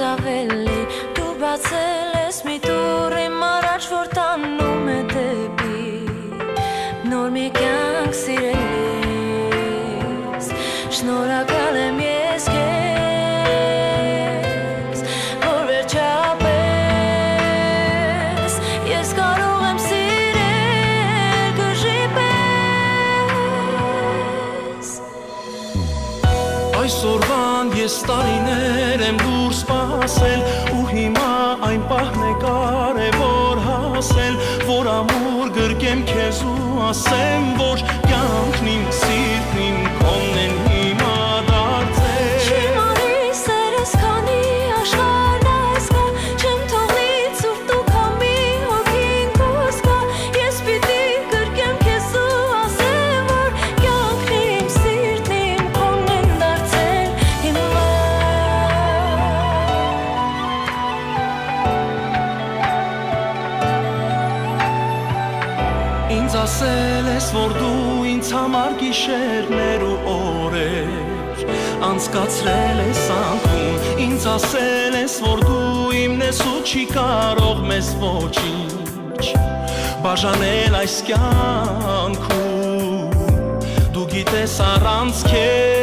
ավելի դու բացել ես մի դուռ իմ առաջ որ տանում է դեպի նոր մի կյանք սիրելիս շնորհակալ եմ ես քեզ որ վերջապես ես կարող եմ սիրել գժի պես Այսօրվան ես տարիներ եմ դուր սպասել ու հիմա այն պահն է կարևոր հասել որ ամուր գրկեմ քեզ ու ասեմ որ կյանքն իմ սիրտն իմ քոնն են հիմա դարձել Չիմանի սերս քանի աշխարհն այս կա չեմ թողնի ցուրտ ու քամի հոգին քոս կա ես պիտի գրկեմ քեզ ու ասեմ որ կյանքն իմ սիրտն իմ քոնն են դարձել հիմա Ինձ ասել ես որ դու ինձ համար գիշերներ ու օրեր անցկացրել ես անկում Ինձ ասել ես որ դու իմն ես ու չի կարող մեզ ոչինչ բաժանել այս կյանքում Դու գիտես առանց քեզ